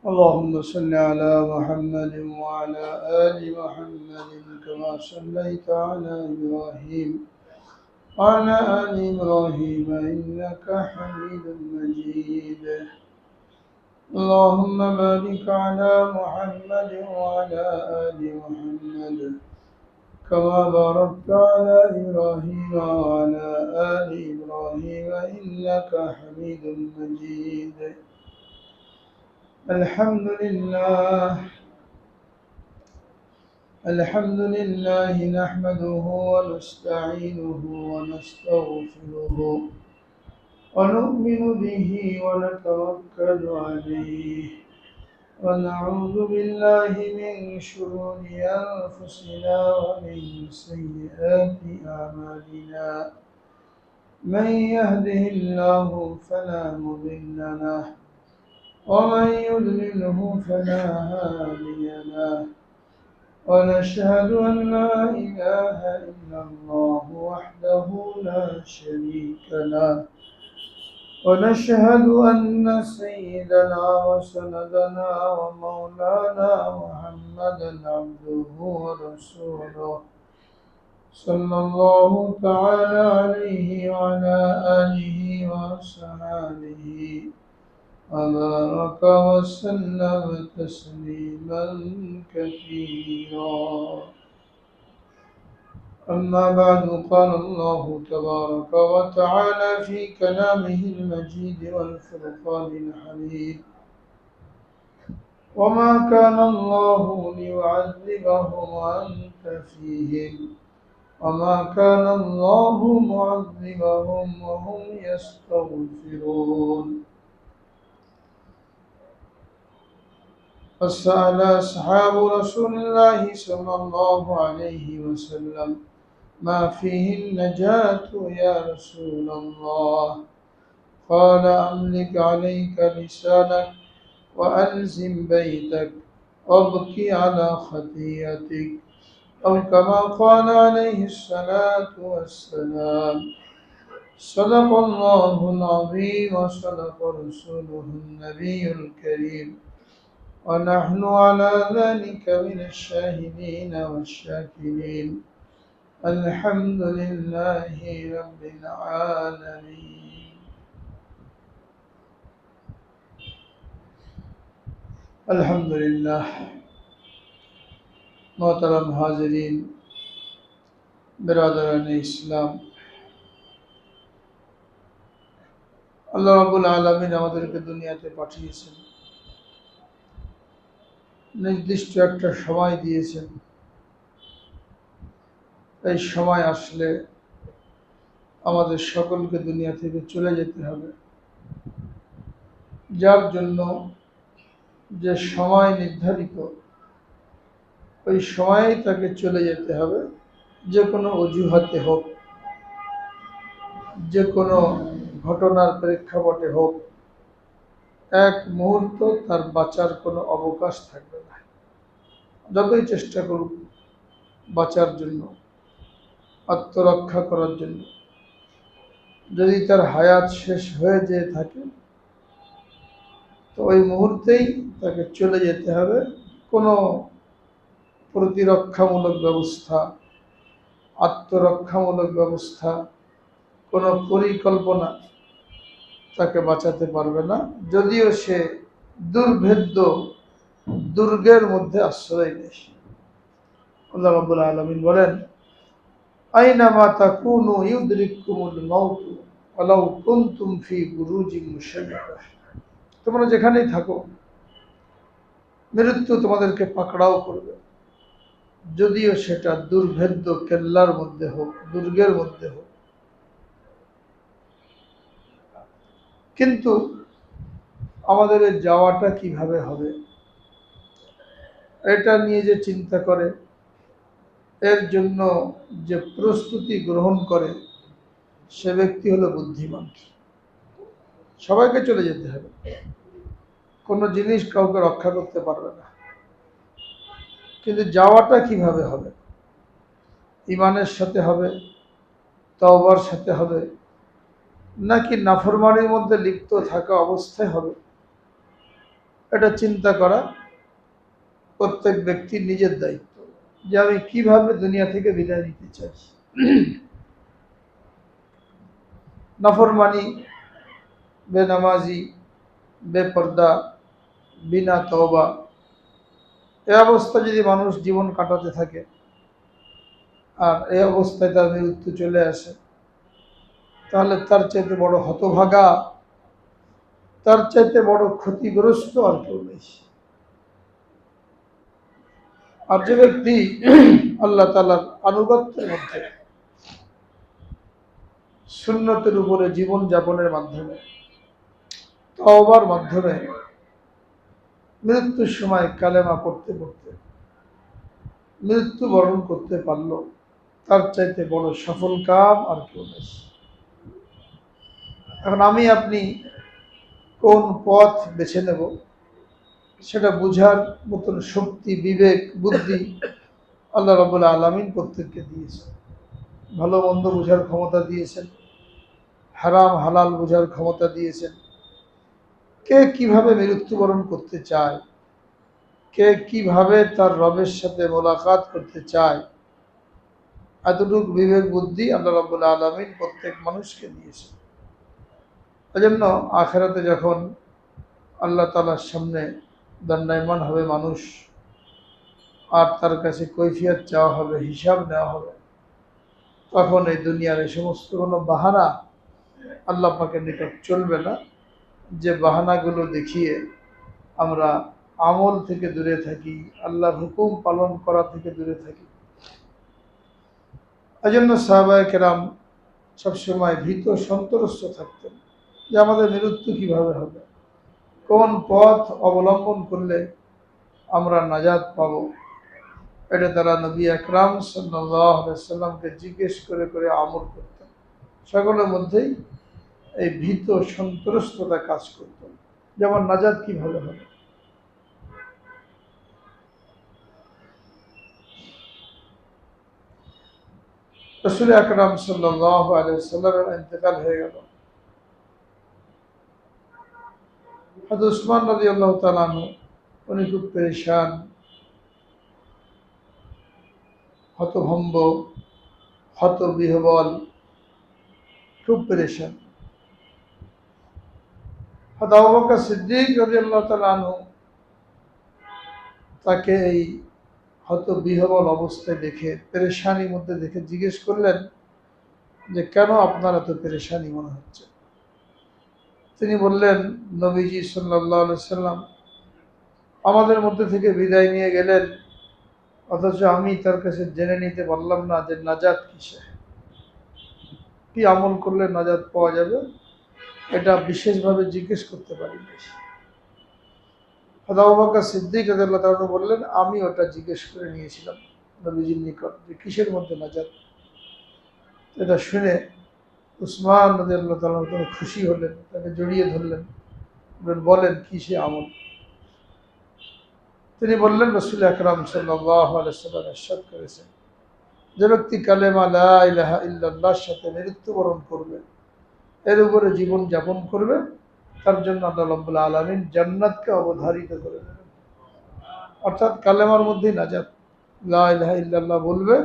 اللهم صل على محمد وعلى آل محمد كما صليت على إبراهيم وعلى آل إبراهيم إنك حميد مجيد. اللهم بارك على محمد وعلى آل محمد كما باركت على إبراهيم وعلى آل إبراهيم إنك حميد مجيد. الحمد لله نحمده ونستعينه ونستغفره ونؤمن به ونتوكل عليه ونعوذ بالله من شرور أنفسنا ومن سيئات أعمالنا. من يهده الله فلا مضل له ومن يضلله فلا هادي له. ونشهد أن لا إله إلا الله وحده لا شريك له. ونشهد أن سيدنا وسندنا ومولانا محمدا عبده ورسوله صلى الله تعالى عليه وعلى آله وصحبه وبارك وسلم تسليما كثيرا. أما بعد، قال الله تبارك وتعالى في كلامه المجيد والفرقان الحميد: وما كان الله ليعذبهم وأنت فيهم وما كان الله معذبهم وهم يستغفرون. فسأل أصحاب رسول الله صلى الله عليه وسلم: ما فيه النجاة يا رسول الله؟ قال: أملك عليك لسانك وألزم بيتك وابكي على خطيئتك، أو كما قال عليه الصلاة والسلام. صدق الله العظيم وصدق رسوله النبي الكريم، ونحن على ذلك من الشاهدين والشاكرين. الحمد لله رب العالمين. الحمد لله। मोहतरम हाजिरीन, बिरादरान इस्लाम, আল্লাহ রাব্বুল আলামিন আমাদেরকে দুনিয়াতে পাঠিয়েছেন, নির্দিষ্ট একটা সময় দিয়েছেন। এই সময় আসলে আমাদের সকলকে দুনিয়া থেকে চলে যেতে হবে। যার জন্য যে সময় নির্ধারিত, ওই সময়েই তাকে চলে যেতে হবে, যে কোনো অজুহাতে হোক, যে কোনো ঘটনার প্রেক্ষাপটে হোক। এক মুহূর্ত তার বাঁচার কোনো অবকাশ থাকবে না। যতই চেষ্টা করুক বাঁচার জন্য, আত্মরক্ষা করার জন্য, যদি তার হায়াত শেষ হয়ে যেয়ে থাকে, তো ওই মুহূর্তেই তাকে চলে যেতে হবে। কোনো প্রতিরক্ষামূলক ব্যবস্থা, আত্মরক্ষামূলক ব্যবস্থা, কোনো পরিকল্পনা তাকে বাঁচাতে পারবে না, যদিও সে দুর্ভেদ্য দুর্গের মধ্যে আশ্রয় নেয়। আল্লাহ রাব্বুল আলামিন বলেন: আইনামা তাকুনু ইউদরিকুমুল মাউত ওয়ালাউ কুনতুম ফি বুরুজিন মুশাইয়াদা। তোমরা যেখানেই থাকো, মৃত্যু তোমাদেরকে পাকড়াও করবে, যদিও সেটা দুর্ভেদ্য কেল্লার মধ্যে হোক, দুর্গের মধ্যে হোক। কিন্তু আমাদের যাওয়াটা কিভাবে হবে, এটা নিয়ে যে চিন্তা করে, এর জন্য যে প্রস্তুতি গ্রহণ করে, সে ব্যক্তি হলো বুদ্ধিমান। সবাইকে চলে যেতে হবে, কোনো জিনিস কাউকে রক্ষা করতে পারবে না। কিন্তু যাওয়াটা কিভাবে হবে? ঈমানের সাথে হবে, তওবার সাথে হবে, নাকি নাফরমানির মধ্যে লিপ্ত থাকা অবস্থায় হবে? এটা চিন্তা করা প্রত্যেক ব্যক্তির নিজের দায়িত্ব যে আমি কিভাবে দুনিয়া থেকে বিদায় নিতে চাই। নাফরমানি, বেনামাজি, বেপর্দা, বিনা তওবা, এই অবস্থা যদি মানুষ জীবন কাটাতে থাকে আর এই অবস্থায় তার মৃত্যু চলে আসে, তাহলে তার চাইতে বড় হতভাগা, তার চাইতে বড় ক্ষতিগ্রস্ত আর কেউ নেই। আর যে ব্যক্তি আল্লাহ তাআলার আনুগত্যের মধ্যে, সুন্নতের উপরে জীবন যাপনের মাধ্যমে, তওবার মাধ্যমে মৃত্যুর সময় কালেমা পড়তে পড়তে মৃত্যুবরণ করতে পারলো, তার চাইতে বড় সফল কাম আর কেউ নেই। এখন আমি আপনি কোন পথ বেছে নেব সেটা বুঝার মতন শক্তি, বিবেক, বুদ্ধি আল্লাহ রাব্বুল আলামিন প্রত্যেককে দিয়েছেন। ভালো মন্দ বুঝার ক্ষমতা দিয়েছেন, হারাম হালাল বুঝার ক্ষমতা দিয়েছেন। কে কিভাবে মৃত্যুবরণ করতে চায়, কে কিভাবে তার রবের সাথে মোলাকাত করতে চায়, এতটুকু বিবেক বুদ্ধি আল্লাহ রাব্বুল আলামিন প্রত্যেক মানুষকে দিয়েছেন। এজন্য আখিরাতে যখন আল্লাহ তাআলার সামনে দণ্ডায়মান হবে মানুষ, আর তার কাছে কৈফিয়ত চাওয়া হবে, হিসাব নেওয়া হবে, তখন এই দুনিয়ার এই সমস্ত কোনো বাহানা আল্লাহ পাকের নিকট চলবে না, যে বাহানাগুলো দেখিয়ে আমরা আমল থেকে দূরে থাকি, আল্লাহর হুকুম পালন করা থেকে দূরে থাকি। এজন্য সাহাবায়ে কেরাম সবসময় ভীত সন্ত্রস্ত থাকতেন যে আমাদের মৃত্যু কিভাবে হবে, কোন পথ অবলম্বন করলে আমরা নাজাত পাব। এটা তারা নবী আকরাম সাল্লাল্লাহু আলাইহি সাল্লামকে জিজ্ঞেস করে করে আমল করতেন। সকলের মধ্যেই এই ভীত সন্ত্রস্ততা কাজ করত, যেমন নাজাত কিভাবে হবে। রাসূল আকরাম সাল্লাল্লাহু আলাইহি সাল্লামের ইন্তেকাল হয়ে গেল। হযরত উসমান রাদিয়াল্লাহু তাআলা আনহু উনি খুব পেরেশান, হতভম্ব, হতবিহ্বল, খুব পেরেশান। হযরত আবু বকর সিদ্দিক রাদিয়াল্লাহু তাআলা আনহু তাকে এই হতবিহ্বল অবস্থায় দেখে, পেরেশানির মধ্যে দেখে জিজ্ঞেস করলেন যে কেন আপনার এত পেরেশানি মনে হচ্ছে। তিনি বললেন, নবীজি সাল্লাল্লাহু আলাইহি সাল্লাম আমাদের মধ্যে থেকে বিদায় নিয়ে গেলেন, অথচ আমি তার কাছে জেনে নিতে পারলাম না যে নাজাত কিসে, কি আমল করলে নাজাত পাওয়া যাবে, এটা বিশেষভাবে জিজ্ঞেস করতে পারিনি। হযরত আবু বকর সিদ্দিক রাদিয়াল্লাহু তাআলা বললেন, আমি ওটা জিজ্ঞেস করে নিয়েছিলাম নবীজির নিকট যে কিসের মধ্যে নাজাত। এটা শুনে উসমান রাদিয়াল্লাহু তাআলা খুশি হলেন, তাকে জড়িয়ে ধরলেন, বলেন কি সে আমল। তিনি বললেন, রাসূল আকরাম সাল্লাল্লাহু আলাইহি ওয়াসাল্লাম ইরশাদ করেছেন, যে ব্যক্তি কালেমা লা ইলাহা ইল্লাল্লাহর সাথে মৃত্যুবরণ করবে, এর উপরে জীবন যাপন করবে, তার জন্য আল্লাহ রাব্বুল আলামিন জান্নাতকে অবধারিত করে দেবেন। অর্থাৎ কালেমার মধ্যেই নাজাত। লা ইলাহা ইল্লাল্লাহ বলবে,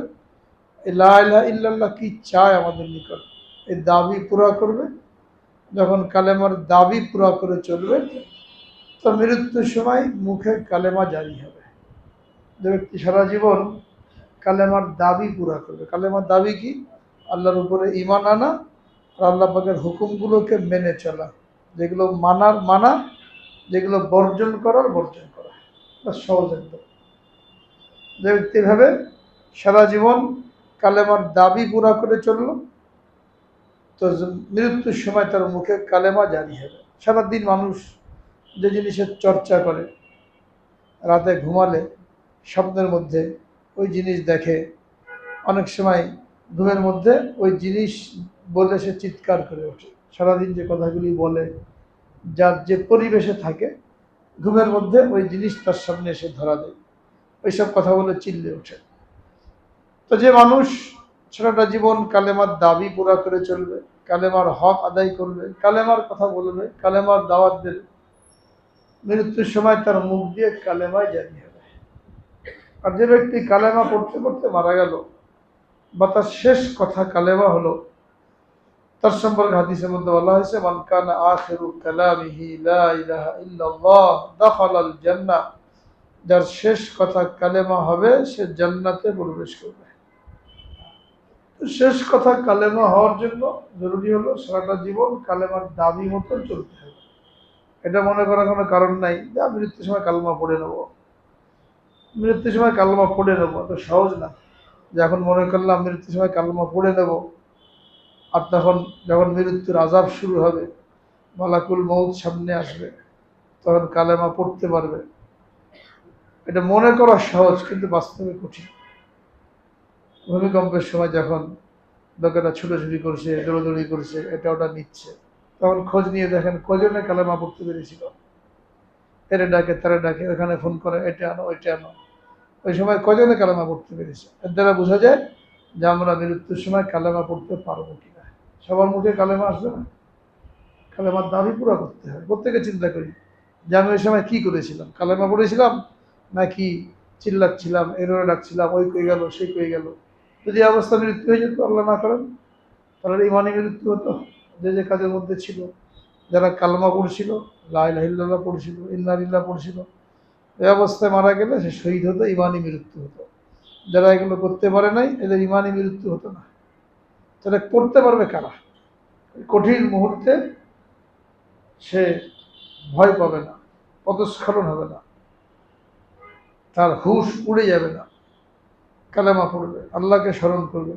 এই লা ইলাহা ইল্লাল্লাহ কি চায় আমাদের নিকট, এই দাবি পুরা করবে। যখন কালেমার দাবি পুরা করে চলবে, তো মৃত্যুর সময় মুখে কালেমা জারি হবে। যে ব্যক্তি সারা জীবন কালেমার দাবি পুরা করবে, কালেমার দাবি কি? আল্লাহর উপরে ঈমান আনা আর আল্লাহ পাকের হুকুমগুলোকে মেনে চলা, যেগুলো মানার মানা, যেগুলো বর্জন করার বর্জন করা, সহজ একদম। যে ব্যক্তি ভাবে সারা জীবন কালেমার দাবি পুরা করে চলল, তো মৃত্যুর সময় তার মুখে কালেমা জারি হবে। সারাদিন মানুষ যে জিনিসের চর্চা করে, রাতে ঘুমালে স্বপ্নের মধ্যে ওই জিনিস দেখে, অনেক সময় ঘুমের মধ্যে ওই জিনিস বলে সে চিৎকার করে ওঠে। সারাদিন যে কথাগুলি বলে, যার যে পরিবেশে থাকে, ঘুমের মধ্যে ওই জিনিস তার সামনে এসে ধরা দেয়, ওইসব কথা বলে চিল্লে ওঠে। তো যে মানুষ সারাটা জীবন কালেমার দাবি পুরা করে চলবে, কালেমার হক আদায় করবে, কালেমার কথা বলবে, কালেমার দাওয়াত দেবে, মৃত্যুর সময় তার মুখ দিয়ে কালেমায় জারি হবে। আর যে ব্যক্তি কালেমা পড়তে পড়তে মারা গেল বা তার শেষ কথা কালেমা হলো, তার সম্পর্কে হাদিসের মধ্যে বলা হয়েছে, মান কানা আখিরু কালামিহি লা ইলাহা ইল্লাল্লাহ দাখালাল জান্নাহ, যার শেষ কথা কালেমা হবে সে জান্নাতে প্রবেশ করবে। শেষ কথা কালেমা হওয়ার জন্য জরুরি হলো সারাটা জীবন কালেমার দাবি মতো চলতে হবে। এটা মনে করার কোনো কারণ নাই যে আমি মৃত্যুর সময় কালেমা পড়ে নেবো, মৃত্যুর সময় কালেমা পড়ে নেবো, এত সহজ না যে এখন মনে করলাম মৃত্যুর সময় কালেমা পড়ে নেব, আর তখন যখন মৃত্যুর আযাব শুরু হবে, মালাকুল মউত সামনে আসবে, তখন কালেমা পড়তে পারবে। এটা মনে করা সহজ, কিন্তু বাস্তবে কঠিন। ভূমিকম্পের সময় যখন লোকেরা ছুটোছুটি করছে, দৌড়াদৌড়ি করছে, এটা ওটা নিচ্ছে, তখন খোঁজ নিয়ে দেখেন কজনে কালেমা পড়তে পেরেছিল। এরে ডাকে তারা ডাকে, ওখানে ফোন করে এটা আনো ওইটা আনো, ওই সময় কজনে কালেমা পড়তে পেরেছে। এর দ্বারা বোঝা যায় যে আমরা মৃত্যুর সময় কালেমা পড়তে পারবো কিনা। সবার মুখে কালেমা আসবে না, কালেমার দাবি পুরো করতে হবে। প্রত্যেকে চিন্তা করি যে আমি ওই সময় কি করেছিলাম, কালেমা পড়েছিলাম নাকি চিল্লাচ্ছিলাম, এরোরে ডাকছিলাম, ওই কই গেল সেই কই গেল। যদি এই অবস্থা মৃত্যু হয়ে যেত, আল্লাহ না করেন, তাহলে ইমানি মৃত্যু হতো। যে যে কাজের মধ্যে ছিল, যারা কালেমা পড়ছিল, লা ইলাহা ইল্লাল্লাহ পড়ছিল, ইন্না লিল্লাহ পড়ছিল, এই অবস্থায় মারা গেলে সে শহীদ হতো, ইমানি মৃত্যু হতো। যারা এগুলো করতে পারে নাই, এদের ইমানি মৃত্যু হতো না। তাহলে করতে পারবে কারা? কঠিন মুহূর্তে সে ভয় পাবে না, পদস্খলন হবে না, তার হুশ উড়ে যাবে না, কালেমা পড়বে, আল্লাহকে স্মরণ করবে।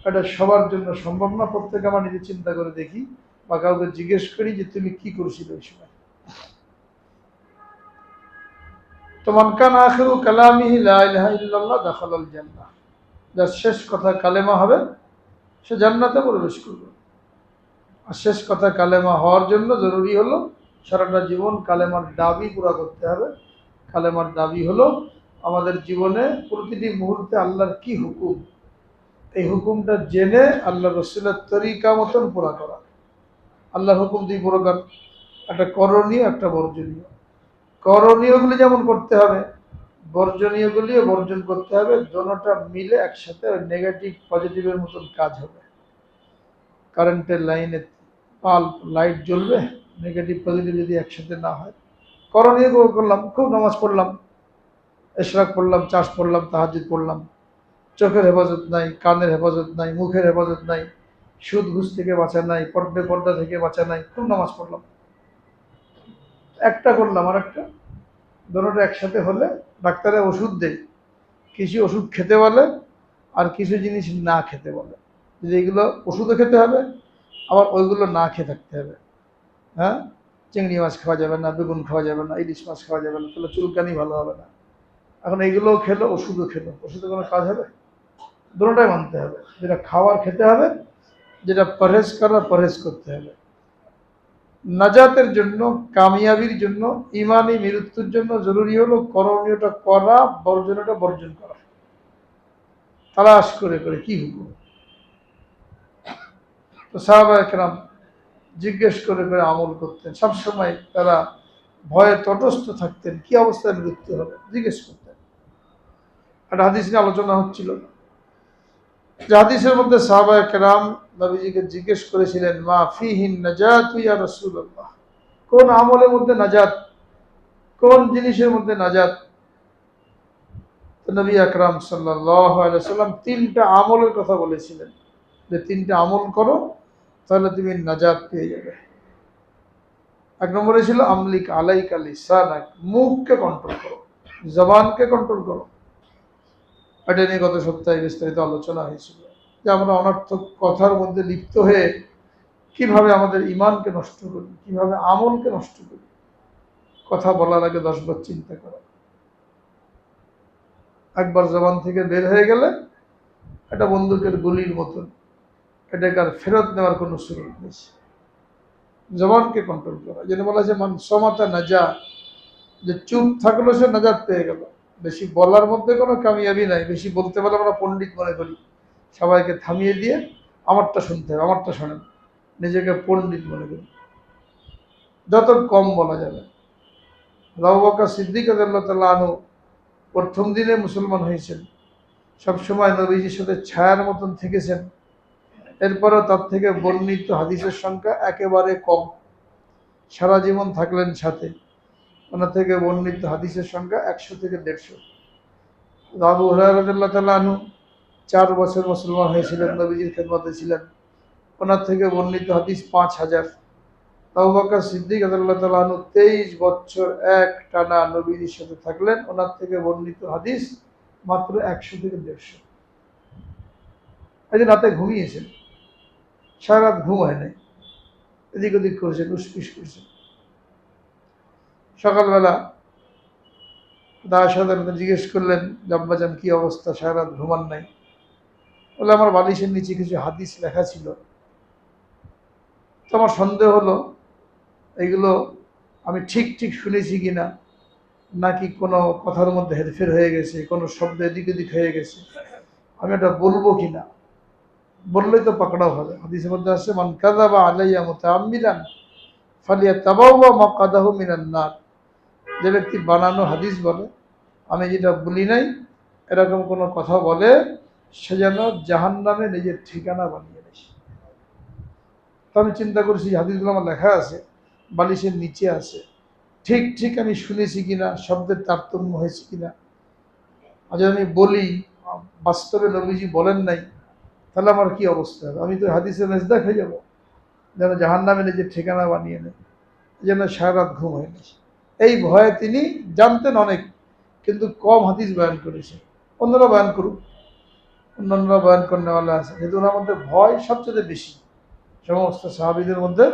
এটা সবার জন্য সম্ভব না। প্রত্যেকে আমার নিজে চিন্তা করে দেখি বা কাউকে জিজ্ঞেস করি যে তুমি কি করছিলে ওই সময়। তো মান কানা আখিরু কালামিহি লা ইলাহা ইল্লাল্লাহ দাখালাল জান্নাহ, যার শেষ কথা কালেমা হবে সে জান্নাতে প্রবেশ করবে। আর শেষ কথা কালেমা হওয়ার জন্য জরুরি হলো সারাটা জীবন কালেমার দাবি পুরা করতে হবে। কালেমার দাবি হলো আমাদের জীবনে প্রতিটি মুহূর্তে আল্লাহর কি হুকুম, এই হুকুমটা জেনে আল্লাহ রসুলের তরিকা মতন পুরা করা। আল্লাহর হুকুম দুই প্রকার, একটা করণীয়, একটা বর্জনীয়। করণীয়গুলি যেমন করতে হবে, বর্জনীয়গুলিও বর্জন করতে হবে। দোনোটা মিলে একসাথে নেগেটিভ পজিটিভের মতন কাজ হবে। কারেন্টের লাইনে বাল্ব লাইট জ্বলবে, নেগেটিভ পজিটিভ যদি একসাথে না হয়। করণীয় করলাম, খুব নামাজ পড়লাম, ইশরাক পড়লাম, চাষ পড়লাম, তাহাজ্জুদ পড়লাম, চোখের হেফাজত নাই, কানের হেফাজত নাই, মুখের হেফাজত নাই, সুদ ঘুষ থেকে বাঁচা নাই, পর্দা থেকে বাঁচা নাই, খুব নামাজ পড়লাম। একটা করলাম আর একটা, দুটোটা একসাথে হলে ডাক্তারে ওষুধ দেয়, কিছু ওষুধ খেতে বলে আর কিছু জিনিস না খেতে বলে। যে এগুলো ওষুধও খেতে হবে, আবার ওইগুলো না খেয়ে থাকতে হবে। হ্যাঁ, চিংড়ি মাছ খাওয়া যাবে না, বেগুন খাওয়া যাবে না, ইলিশ মাছ খাওয়া যাবে না, তাহলে চুলকানি ভালো হবে না। এখন এইগুলোও খেলো, ওষুধও খেলো, ওষুধে কোনো কাজ হবে? দুটোটাই মানতে হবে। যেটা খাওয়ার খেতে হবে, যেটা পরহেজ করার পরহেজ করতে হবে। নাজাতের জন্য, কামিয়াবির জন্য, ইমানি মৃত্যুর জন্য জরুরি হলো করণীয়টা করা, বর্জনীয়টা বর্জন করা। তালাশ করে করে কি হুকুম। তো সাহাবায়ে কেরাম জিজ্ঞেস করে করে আমল করতেন। সবসময় তারা ভয়ে তটস্থ থাকতেন, কি অবস্থায় মৃত্যু হবে জিজ্ঞেস করতেন। একটা হাদিস নিয়ে আলোচনা হচ্ছিল, যে হাদিসের মধ্যে সাহাবায়ে কেরাম নবীজিকে জিজ্ঞেস করেছিলেন, মা ফিহিন নাজাতু ইয়া রাসূলুল্লাহ, কোন আমলের মধ্যে নাজাত, কোন জিনিসের মধ্যে নাজাত? তো নবী আকরাম সাল্লাল্লাহু আলাইহি ওয়াসাল্লাম তিনটা আমলের কথা বলেছিলেন, যে তিনটা আমল করো তাহলে তুমি নাজাত পেয়ে যাবে। এক নম্বরে ছিল আমলিক আলাইকা লিসানাক, মুখকে কন্ট্রোল করো, জবানকে কন্ট্রোল করো। এটা নিয়ে গত সপ্তাহে বিস্তারিত আলোচনা হয়েছিল যে আমরা অনর্থক কথার মধ্যে লিপ্ত হয়ে কিভাবে আমাদের ইমানকে নষ্ট করি, কিভাবে আমলকে নষ্ট করি। কথা বলার আগে 10 বার চিন্তা করা। একবার জবান থেকে বের হয়ে গেলে এটা বন্দুকের গুলির মতন, এটাকে আর ফেরত নেওয়ার কোনো সুযোগ নেই। জবানকে কন্ট্রোল করা, যেটা বলা যায় মান সমাতা নাজা, যে চুপ থাকলো সে নাজাত পেয়ে গেল। বেশি বলার মধ্যে কোনো কামিয়াবি নাই। বেশি বলতে পারলে আমরা পণ্ডিত মনে করি, সবাইকে থামিয়ে দিয়ে আমারটা শুনতে হবে, আমারটা শোনেন, নিজেকে পণ্ডিত মনে করি। যত কম বলা যাবে, আবু বকর সিদ্দিক রাদিয়াল্লাহু তাআলা আনহু প্রথম দিনে মুসলমান হয়েছেন, সবসময় নবীজির সাথে ছায়ার মতন থেকেছেন। এরপরও তার থেকে বর্ণিত হাদিসের সংখ্যা একেবারে কম, সারা জীবন থাকলেন সাথে, ওনার থেকে বর্ণিত হাদিসের সংখ্যা 100 থেকে 150। আবু হুরায়রা রাদিয়াল্লাহু তাআলা আনহু 4 বছর মুসলমান হয়েছিলেন, নবীজির খেদমতে ছিলেন, ওনার থেকে বর্ণিত হাদিস 5000। আবু বকর সিদ্দিক রাদিয়াল্লাহু তাআলা আনহু 23 বছর এক টানা নবীজির সাথে থাকলেন, ওনার থেকে বর্ণিত হাদিস মাত্র 100 থেকে 150। এই যে রাতে ঘুমিয়েছেন, সারা রাত ঘুম হয় নাই, এদিক ওদিক করেছেন, উসপিস করেছেন। সকালবেলা দাসা জিজ্ঞেস করলেন, আব্বাজান কি অবস্থা, সারা রাত ঘুমান নাই? বলে আমার বালিশের নিচে কিছু হাদিস লেখা ছিল, তো আমার সন্দেহ হলো এগুলো আমি ঠিক ঠিক শুনেছি কিনা, নাকি কোনো কথার মধ্যে হেরফের হয়ে গেছে, কোনো শব্দ এদিক ওদিক হয়ে গেছে, আমি এটা বলবো কিনা। বললেই তো পাকড়াও হবে। হাদিসের মধ্যে আছে, মান কাযাবা আলাইয়া মুতাআম্মিদান ফালিয়াতাবাওয়া মাকআদাহু মিনান নার। যে ব্যক্তি বানানো হাদিস বলে, আমি যেটা বলি নাই এরকম কোনো কথা বলে, সে যেন জাহান্নামে নিজের ঠিকানা বানিয়ে নেয়। তো আমি চিন্তা করছি হাদিসগুলো আমার লেখা আছে, বালিশের নিচে আছে, ঠিক ঠিক আমি শুনেছি কিনা, শব্দের তারতম্য হয়েছে কিনা। আজ আমি বলি বাস্তবে নবীজি বলেন নাই, তাহলে আমার কি অবস্থা হবে? আমি তো হাদিসের মেজদাক হয়ে যাবো, যেন জাহান্নামে নিজের ঠিকানা বানিয়ে নেয়, যেন সারা রাত ঘুম হয়নি। এই ভয়ে তিনি জানতেন অনেক, কিন্তু কম হাদিস বয়ান করেছে। অন্যরা বয়ান করুক, অন্যান্যরা বয়ান করেওয়ালা আছে, কিন্তু ওনার মধ্যে ভয় সবচেয়ে বেশি। সমস্ত সাহাবীদের মধ্যে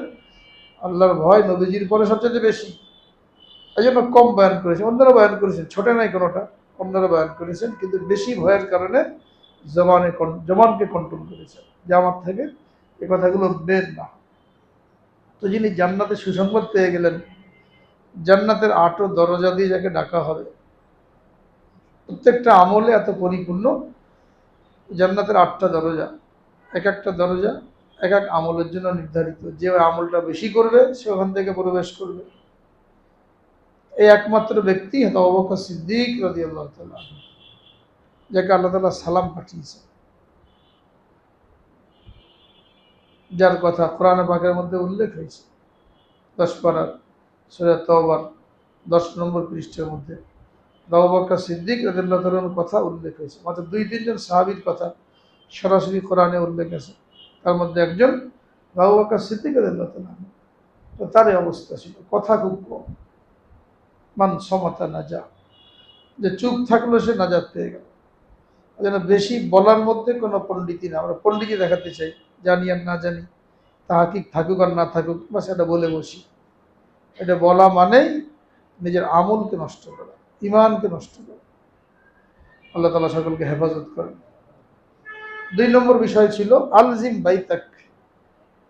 আল্লাহর ভয় নবীজির পরে সবচেয়ে বেশি, এই জন্য কম বয়ান করেছে। অন্যরা বয়ান করেছেন, ছোটে নাই কোনোটা, অন্যরা বয়ান করেছেন, কিন্তু বেশি ভয়ের কারণে জবানকে কন্ট্রোল করেছেন, যে আমার থেকে এ কথাগুলো বের না। তো যিনি জান্নাতে সুসংবাদ পেয়ে গেলেন, জান্নাতের 8 দরজা দিয়ে যাকে ডাকা হবে, প্রত্যেকটা আমলে এত পরিপূর্ণ। জান্নাতের 8টা দরজা, এক একটা দরজা এক এক আমলের জন্য নির্ধারিত। যে আমলটা বেশি করবে সে ওখান থেকে প্রবেশ করবে। এই একমাত্র ব্যক্তি আবু বকর সিদ্দিক রাদিয়াল্লাহু তাআলা, যাকে আল্লাহ তাআলা সালাম পাঠিয়েছে, যার কথা কোরআন পাকের মধ্যে উল্লেখ হয়েছে 10 পারার সূরা তাওবার 10 নম্বর পৃষ্ঠার মধ্যে আবু বকর সিদ্দিক রাদিয়াল্লাহু তাআলার কথা উল্লেখ হয়েছে। মাত্র 2-3 জন সাহাবীর কথা সরাসরি কোরআনে উল্লেখ আছে, তার মধ্যে একজন আবু বকর সিদ্দিক রাদিয়াল্লাহু তাআলা। তো তার এই অবস্থা ছিল, কথা খুব কম। মান সমাতা নাজা, যে চুপ থাকলো সে নাজাত পেয়ে গেল। যেন বেশি বলার মধ্যে কোনো পণ্ডিতি না, আমরা পণ্ডিতি দেখাতে চাই, জানি আর না জানি, তাহাকিক থাকুক আর না থাকুক, বাস এটা বলে বসি। এটা বলা মানেই নিজের আমলকে নষ্ট করা, ইমানকে নষ্ট করা। আল্লাহ তাআলা সকলকে হেফাজত করেন। 2 নম্বর বিষয় ছিল আলজিম বাইতাক,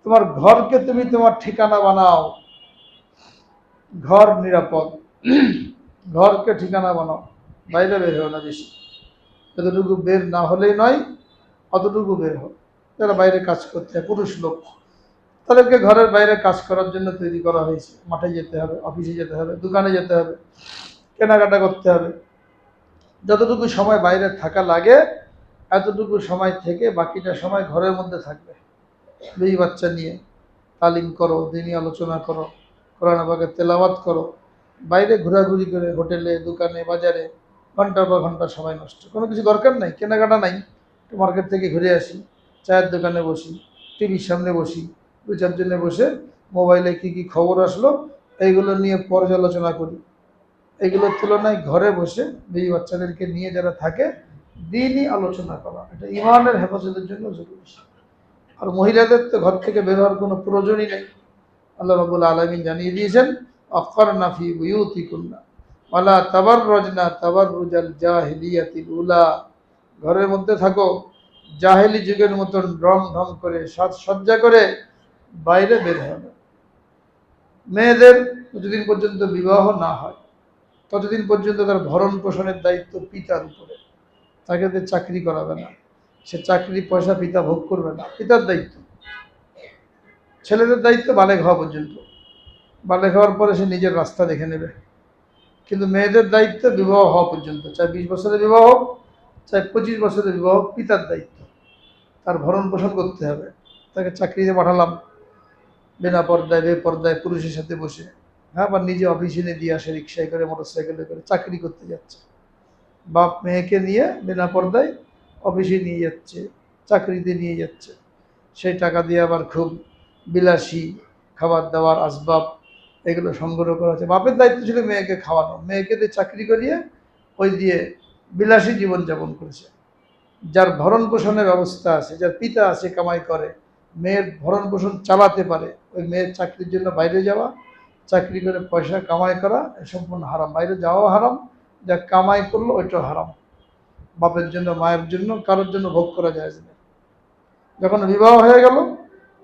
তোমার ঘরকে তুমি তোমার ঠিকানা বানাও। ঘর নিরাপদ, ঘরকে ঠিকানা বানাও, বাইরে বের হও না বেশি। যতটুকু বের না হলেই নয়, অতটুকু বের হও। যারা বাইরে কাজ করতে হয়, পুরুষ লোক, তাদেরকে ঘরের বাইরে কাজ করার জন্য তৈরি করা হয়েছে। মাঠে যেতে হবে, অফিসে যেতে হবে, দোকানে যেতে হবে, কেনাকাটা করতে হবে। যতটুকু সময় বাইরে থাকা লাগে এতটুকু সময় থেকে বাকিটা সময় ঘরের মধ্যে থাকবে। দুই বাচ্চা নিয়ে তালিম করো, দিনী আলোচনা করো, কোরআন পাকের তেলাওয়াত করো। বাইরে ঘোরাঘুরি করে হোটেলে, দোকানে, বাজারে ঘন্টার পর ঘন্টা সময় নষ্ট, কোনো কিছু দরকার নাই, কেনাকাটা নাই, একটু মার্কেট থেকে ঘুরে আসি, চায়ের দোকানে বসি, টিভির সামনে বসি, 2-4 জনে বসে মোবাইলে কী কী খবর আসলো এইগুলো নিয়ে পর্যালোচনা করি। এগুলোর তুলনায় ঘরে বসে বিবি বাচ্চাদেরকে নিয়ে যারা থাকে দিনই আলোচনা করা, এটা ইমানের হেফাজতের জন্য জরুরি। আর মহিলাদের তো ঘর থেকে বের হওয়ার কোনো প্রয়োজনই নেই। আল্লাহ রাব্বুল আলামিন জানিয়ে দিয়েছেন, আফকারনা ফি বুয়ুতিকুন্না ওয়ালা তাবাররাজনা তাবাররুজাল জাহিলিয়াতিল উলা। ঘরের মধ্যে থাকো, জাহেলি যুগের মতন রং ঢং করে, সাজসজ্জা করে বাইরে বের হবে। মেয়েদের যতদিন পর্যন্ত বিবাহ না হয় ততদিন পর্যন্ত তার ভরণ পোষণের দায়িত্ব পিতার উপরে, তাকে চাকরি করাবে না, সে চাকরি পয়সা পিতা ভোগ করবে না, পিতার দায়িত্ব। ছেলেদের দায়িত্ব বালেগ হওয়া পর্যন্ত, বালেগ হওয়ার পরে সে নিজের রাস্তা দেখে নেবে, কিন্তু মেয়েদের দায়িত্ব বিবাহ হওয়া পর্যন্ত, চাই 20 বছরের বিবাহ হোক, চাই 25 বছরের বিবাহ হোক, পিতার দায়িত্ব। তার ভরণ পোষণ করতে হবে। তাকে চাকরিতে পাঠালাম বিনা পর্দায় বেপর্দায় পুরুষের সাথে বসে, হ্যাঁ, আবার নিজে অফিসে নিয়ে দিয়ে আসে রিক্সায় করে মোটর সাইকেলে করে, চাকরি করতে যাচ্ছে। বাপ মেয়েকে নিয়ে বিনা পর্দায় অফিসে নিয়ে যাচ্ছে, চাকরিতে নিয়ে যাচ্ছে। সেই টাকা দিয়ে আবার খুব বিলাসী খাবার দাবার আসবাব এগুলো সংগ্রহ করা হচ্ছে। বাপের দায়িত্ব ছিল মেয়েকে খাওয়ানো, মেয়েকে দিয়ে চাকরি করিয়ে ওই দিয়ে বিলাসী জীবনযাপন করেছে। যার ভরণ পোষণের ব্যবস্থা আছে, যার পিতা আছে কামাই করে, মেয়ের ভরণ পোষণ চালাতে পারে, ওই মেয়ের চাকরির জন্য বাইরে যাওয়া, চাকরি করে পয়সা কামাই করা এ সম্পূর্ণ হারাম। বাইরে যাওয়াও হারাম, যা কামাই করলো ওইটাও হারাম। বাপের জন্য মায়ের জন্য কারোর জন্য ভোগ করা যায় না। যখন বিবাহ হয়ে গেল,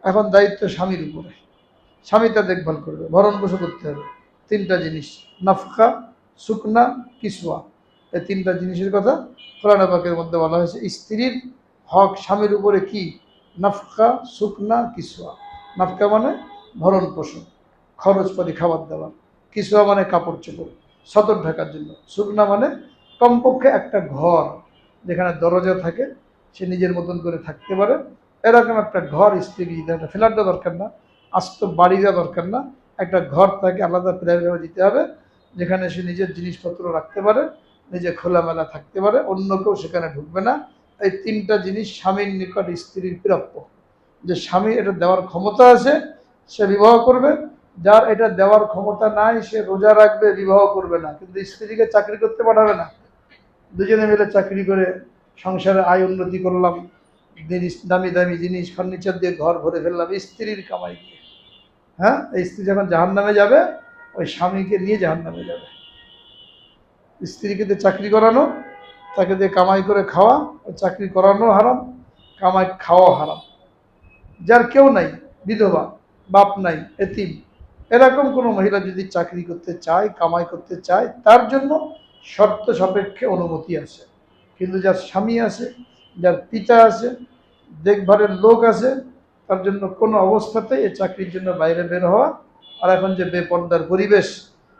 এখন দায়িত্ব স্বামীর উপরে। স্বামী তা দেখভাল করবে, ভরণ পোষণ করতে হবে। 3টা জিনিস, নাফকা, শুকনা, কিসওয়া, এই 3টা জিনিসের কথা কোরআন পাকের মধ্যে বলা হয়েছে। স্ত্রীর হক স্বামীর উপরে কি? নাফকা, শুকনা, কিসওয়া। নাফকা মানে ভরণ পোষণ, খরচ পাতি, খাবার দাবার। কিসওয়া মানে কাপড় চোপড়, সতর ঢাকার জন্য। শুকনা মানে কমপক্ষে একটা ঘর যেখানে দরজা থাকে, সে নিজের মতন করে থাকতে পারে, এরকম একটা ঘর স্ত্রীকে দিতে হবে। ফ্ল্যাট দেওয়া দরকার না, আস্ত বাড়ি দেওয়া দরকার না, একটা ঘর তাকে আলাদা প্রাইভেটভাবে দিতে হবে, যেখানে সে নিজের জিনিসপত্র রাখতে পারে, নিজে খোলামেলা থাকতে পারে, অন্য কেউ সেখানে ঢুকবে না। এই 3টা জিনিস স্বামীর নিকট স্ত্রীর প্রাপ্য। যে স্বামী এটা দেওয়ার ক্ষমতা আছে সে বিবাহ করবে, যার এটা দেওয়ার ক্ষমতা নাই সে রোজা রাখবে, বিবাহ করবে না। কিন্তু স্ত্রীকে চাকরি করতে পাঠাবে না। দুজনে মিলে চাকরি করে সংসারে আয় উন্নতি করলাম, জিনিস দামি দামি জিনিস ফার্নিচার দিয়ে ঘর ভরে ফেললাম স্ত্রীর কামাই দিয়ে। হ্যাঁ, এই স্ত্রী যখন জাহান্নামে যাবে, ওই স্বামীকে নিয়ে জাহান্নামে যাবে। স্ত্রীকে দিয়ে চাকরি করানো, তাকে দিয়ে কামাই করে খাওয়া, ওই চাকরি করানো হারাম, কামাই খাওয়া হারাম। যার কেউ নাই, বিধবা, বাপ নাই, এতিম, এরকম কোনো মহিলা যদি চাকরি করতে চায়, কামাই করতে চায়, তার জন্য শর্ত সাপেক্ষে অনুমতি আছে। কিন্তু যার স্বামী আছে, যার পিতা আছে, দেখভালের লোক আছে, তার জন্য কোনো অবস্থাতেই এই চাকরির জন্য বাইরে বের হওয়া। আর এখন যে বেপর্দার পরিবেশ,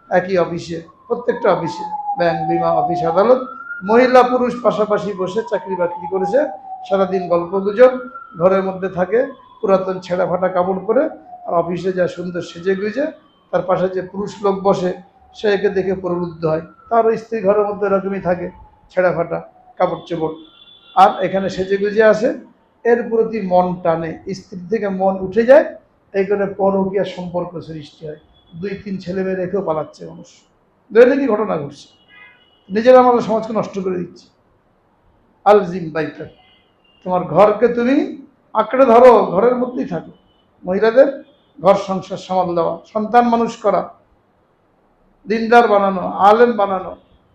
একই অফিসে, প্রত্যেকটা অফিসে, ব্যাংক, বিমা, অফিস, আদালত, মহিলা পুরুষ পাশাপাশি বসে চাকরি বাকরি করেছে, সারাদিন গল্প গুজব, ঘরের মধ্যে থাকে পুরাতন ছেঁড়া ফাটা কাপড় পরে, আর অফিসে যা সুন্দর সেজে গুজে, তার পাশে যে পুরুষ লোক বসে সে একে দেখে প্রলুব্ধ হয়, তারও স্ত্রী ঘরের মধ্যে এরকমই থাকে, ছেঁড়া ফাটা কাপড় চোপড়, আর এখানে সেজে গুজে আসে, এর প্রতি মন টানে, স্ত্রী থেকে মন উঠে যায়, এই করে পরকীয়া সম্পর্ক সৃষ্টি হয়। 2-3 ছেলে মেয়ে রেখেও পালাচ্ছে মানুষ। দৈনিকই ঘটনা ঘটছে। নিজেরা আমাদের সমাজকে নষ্ট করে দিচ্ছে। আলজিম বাইতা, তোমার ঘরকে তুমি আঁকড়ে ধরো, ঘরের মধ্যেই থাকো। মহিলাদের ঘর সংসার সামাল দেওয়া, সন্তান মানুষ করা, দিনদার বানানো, আলেম বানানো,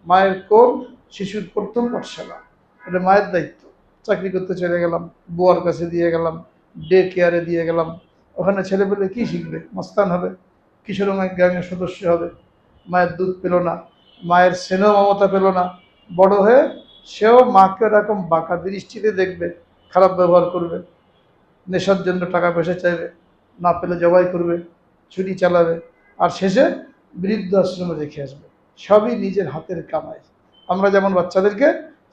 মায়ের কোল শিশুর প্রথম পাঠশালা, এটা মায়ের দায়িত্ব। চাকরি করতে চলে গেলাম, বুয়ার কাছে দিয়ে গেলাম, ডে কেয়ারে দিয়ে গেলাম, ওখানে ছেলেপেলে কী শিখবে? মস্তান হবে, কিশোর গ্যাংয়ের সদস্য হবে। মায়ের দুধ পেল না, মায়ের স্নেহ মমতা পেল না, বড় হয়ে সেও মাকে এরকম বাঁকা দৃষ্টিতে দেখবে, খারাপ ব্যবহার করবে, নেশার জন্য টাকা পয়সা চাইবে, না পেলে জবাই করবে, ছুরি চালাবে, আর শেষে বৃদ্ধ আশ্রমে রেখে আসবে। সবই নিজের হাতের কামাই। আমরা যেমন বাচ্চাদেরকে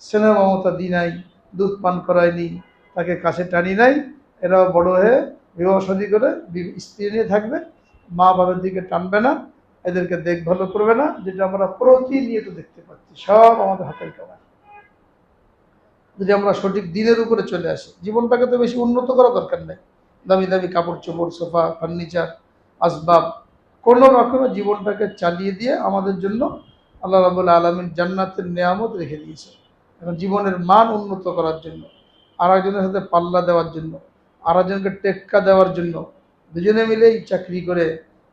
স্নেহ মমতা দিই নাই, দুধ পান করাইনি, তাকে কাছে টানি নাই, এরাও বড় হয়ে বিবাহ শাদী করে স্ত্রী নিয়ে থাকবে, মা বাবার দিকে টানবে না, এদেরকে দেখভালও করবে না, যেটা আমরা প্রতিনিয়ত দেখতে পাচ্ছি। সব আমাদের হাতের কামাই। যদি আমরা সঠিক দিনের উপরে চলে আসি, জীবনটাকে তো বেশি উন্নত করা দরকার নেই। দামি দামি কাপড় চোপড়, সোফা, ফার্নিচার, আসবাব, কোনো রকমে জীবনটাকে চালিয়ে দিয়ে আমাদের জন্য আল্লাহ রাব্বুল আলামিন জান্নাতের নেয়ামত রেখে দিয়েছে। এখন জীবনের মান উন্নত করার জন্য, আর একজনের সাথে পাল্লা দেওয়ার জন্য, আর একজনকে টেক্কা দেওয়ার জন্য দুজনে মিলেই চাকরি করে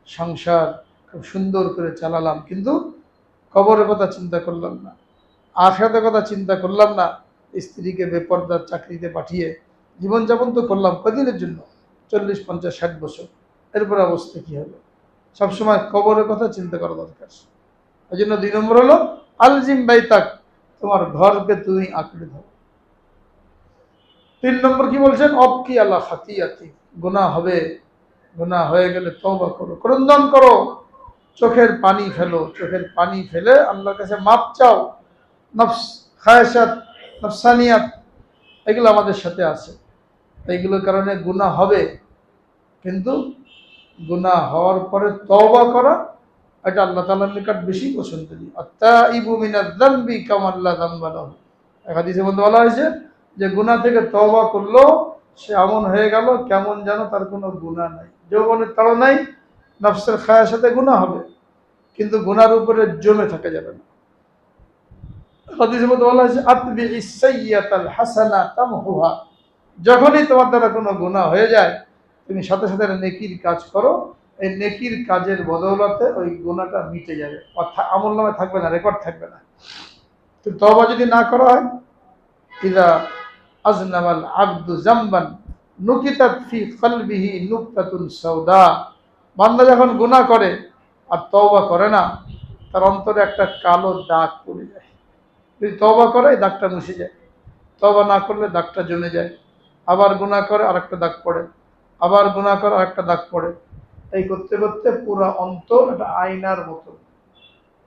সংসার খুব সুন্দর করে চালালাম, কিন্তু কবরের কথা চিন্তা করলাম না, আখিরাতের কথা চিন্তা করলাম না। স্ত্রীকে বেপরদার চাকরিতে পাঠিয়ে জীবনযাপন তো করলাম কদিনের জন্য, 40, 50, 60 বছর, এরপর অবস্থা কী হবে? সবসময় কবরের কথা চিন্তা করা দরকার। ওই জন্য 2 নম্বর হলো আলজিম বাইতাক, তোমার ঘরকে তুমি আঁকড়ে ধরো। 3 নম্বর কি বলছেন? অবকি আল্লাহ খাতিয়াতি, গুনাহ হবে, গুনাহ হয়ে গেলে তওবা করো, ক্রন্দন করো, চোখের পানি ফেলো, চোখের পানি ফেলে আল্লাহর কাছে মাপ চাও। নফস খায়সাত, নফসানিয়াত, এগুলো আমাদের সাথে আছে। এইগুলোর কারণে গুনাহ হবে, কিন্তু গুনাহ হওয়ার পরে তওবা করা, এটা আল্লাহ তাআলার নিকট বেশি পছন্দনীয়। আত-তাইবু মিনাজ যামবি কামান লা যামবা লাহু। এক হাদিসের মধ্যে বলা হয়েছে যে গুনাহ থেকে তওবা করলো সে এমন হয়ে গেল কেমন যেন তার কোনো গুনাহ নাই। যৌবনের তাড়নায় নফসের খায়ের সাথে গুনাহ হবে, কিন্তু গুনার উপরে জমে থাকা যাবে না। হাদিসের মধ্যে বলা হয়েছে আতবিইস সাইয়্যাতাল হাসানা তামহুহা। যখনই তোমার দ্বারা কোনো গুনাহ হয়ে যায়, তুমি সাথে সাথে নেকির কাজ করো, এই নেকির কাজের বদৌলতে ওই গুনাহটা মিটে যাবে, অর্থাৎ আমলনামে থাকবে না, রেকর্ড থাকবে না। তো তওবা যদি না করা হয়, ইযা আযনাবাল আবদু যামবান নুকিতাত ফি কলবিহি নুকতাতুন সাওদা। বান্দা যখন গুনাহ করে আর তওবা করে না, তার অন্তরে একটা কালো দাগ পড়ে যায়। যদি তওবা করে এই দাগটা মুছে যায়, তওবা না করলে দাগটা জমে যায়। আবার গুনাহ করে আরেকটা দাগ পড়ে, আবার গুনাহ করে আরেকটা দাগ পড়ে। এই করতে করতে পুরো অন্তর একটা আয়নার মতো,